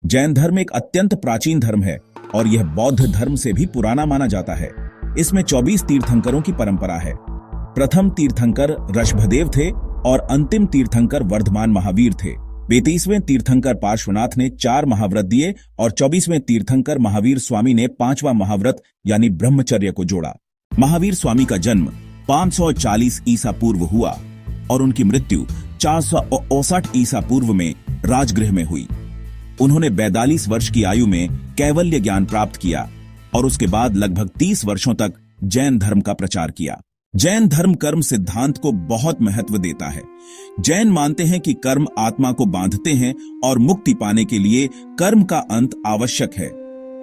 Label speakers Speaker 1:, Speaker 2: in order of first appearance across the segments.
Speaker 1: जैन धर्म एक अत्यंत प्राचीन धर्म है और यह बौद्ध धर्म से भी पुराना माना जाता है। इसमें 24 तीर्थंकरों की परंपरा है। प्रथम तीर्थंकर ऋषभदेव थे और अंतिम तीर्थंकर वर्धमान महावीर थे। 35वें तीर्थंकर पार्श्वनाथ ने 4 महाव्रत दिए और 24वें तीर्थंकर महावीर स्वामी ने 5वां महाव्रत यानी ब्रह्मचर्य को जोड़ा। महावीर स्वामी का जन्म 540 ईसा पूर्व हुआ और उनकी मृत्यु 459 ईसा पूर्व में राजगृह में हुई। उन्होंने 42 वर्ष की आयु में कैवल्य ज्ञान प्राप्त किया और उसके बाद लगभग 30 वर्षों तक जैन धर्म का प्रचार किया। जैन धर्म कर्म सिद्धांत को बहुत महत्व देता है। जैन मानते हैं कि कर्म आत्मा को बांधते हैं और मुक्ति पाने के लिए कर्म का अंत आवश्यक है।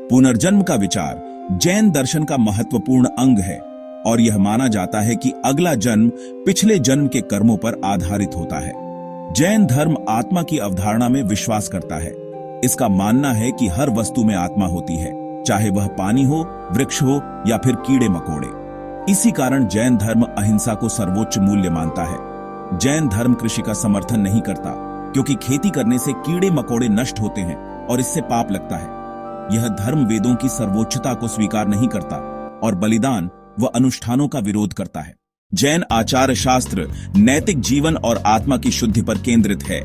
Speaker 1: पुनर्जन्म का विचार जैन दर्शन का महत्वपूर्ण अंग है और यह माना जाता है कि अगला जन्म पिछले जन्म के कर्मों पर आधारित होता है। जैन धर्म आत्मा की अवधारणा में विश्वास करता है। इसका मानना है कि हर वस्तु में आत्मा होती है, चाहे वह पानी हो, वृक्ष हो या फिर कीड़े मकोड़े। इसी कारण जैन धर्म अहिंसा को सर्वोच्च मूल्य मानता है। जैन धर्म कृषि का समर्थन नहीं करता क्योंकि खेती करने से कीड़े मकोड़े नष्ट होते हैं और इससे पाप लगता है। यह धर्म वेदों की सर्वोच्चता को स्वीकार नहीं करता और बलिदान व अनुष्ठानों का विरोध करता है। जैन आचार शास्त्र नैतिक जीवन और आत्मा की शुद्धि पर केंद्रित है।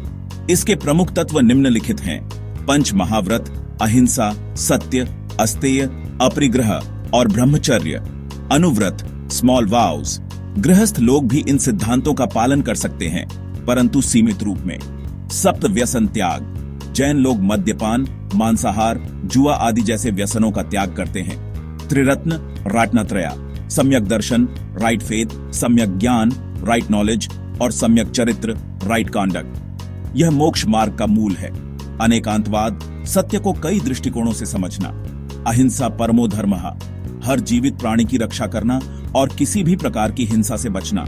Speaker 1: इसके प्रमुख तत्व निम्नलिखित हैं: पंच महाव्रत, अहिंसा, सत्य, अस्तेय, अपरिग्रह और ब्रह्मचर्य। अनुव्रत, स्मॉल वाउस। गृहस्थ लोग भी इन सिद्धांतों का पालन कर सकते हैं, परंतु सीमित रूप में। सप्त व्यसन त्याग। जैन लोग मद्यपान, मांसाहार, जुआ आदि जैसे व्यसनों का त्याग करते हैं। त्रिरत्न, राटनात्रया, सम्यक दर्शन, राइट फेथ, सम्यक ज्ञान, राइट नॉलेज और सम्यक चरित्र, राइट कॉन्डक्ट। यह मोक्ष मार्ग का मूल है। अनेकांतवाद, सत्य को कई दृष्टिकोणों से समझना। अहिंसा परमो धर्मः, हर जीवित प्राणी की रक्षा करना और किसी भी प्रकार की हिंसा से बचना।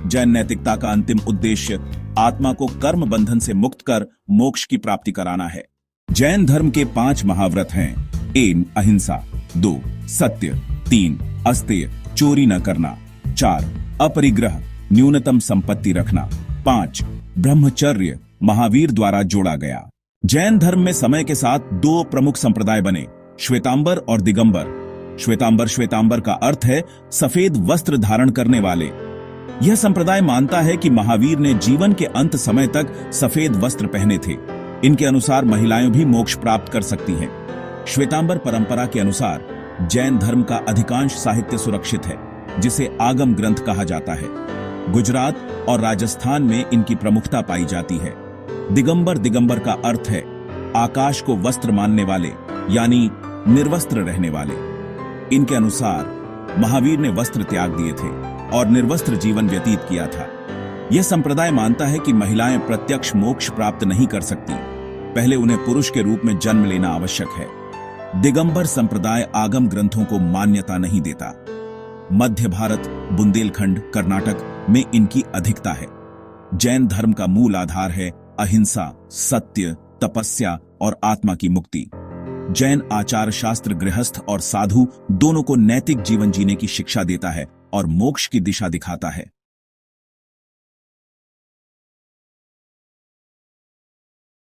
Speaker 1: जैन नैतिकता का अंतिम उद्देश्य आत्मा को कर्म बंधन से मुक्त कर मोक्ष की प्राप्ति कराना है। जैन धर्म के 5 महाव्रत हैं: 1 अहिंसा, 2 सत्य, 3 अस्तेय, चोरी न करना, 4 अपरिग्रह, न्यूनतम संपत्ति रखना, 5 ब्रह्मचर्य, महावीर द्वारा जोड़ा गया। जैन धर्म में समय के साथ 2 प्रमुख संप्रदाय बने: श्वेतांबर और दिगंबर। श्वेतांबर का अर्थ है सफेद वस्त्र धारण करने वाले। यह संप्रदाय मानता है कि महावीर ने जीवन के अंत समय तक सफेद वस्त्र पहने थे। इनके अनुसार महिलाएं भी मोक्ष प्राप्त कर सकती हैं। श्वेतांबर परंपरा के अनुसार जैन धर्म का अधिकांश साहित्य सुरक्षित है, जिसे आगम ग्रंथ कहा जाता है। गुजरात और राजस्थान में इनकी प्रमुखता पाई जाती है। दिगंबर का अर्थ है आकाश को वस्त्र मानने वाले, यानी निर्वस्त्र रहने वाले। इनके अनुसार महावीर ने वस्त्र त्याग दिए थे और निर्वस्त्र जीवन व्यतीत किया था। यह संप्रदाय मानता है कि महिलाएं प्रत्यक्ष मोक्ष प्राप्त नहीं कर सकती, पहले उन्हें पुरुष के रूप में जन्म लेना आवश्यक है। दिगंबर संप्रदाय आगम ग्रंथों को मान्यता नहीं देता। मध्य भारत, बुंदेलखंड, कर्नाटक में इनकी अधिकता है। जैन धर्म का मूल आधार है अहिंसा, सत्य, तपस्या और आत्मा की मुक्ति। जैन आचार शास्त्र गृहस्थ और साधु दोनों को नैतिक जीवन जीने की शिक्षा देता है और मोक्ष की दिशा दिखाता है।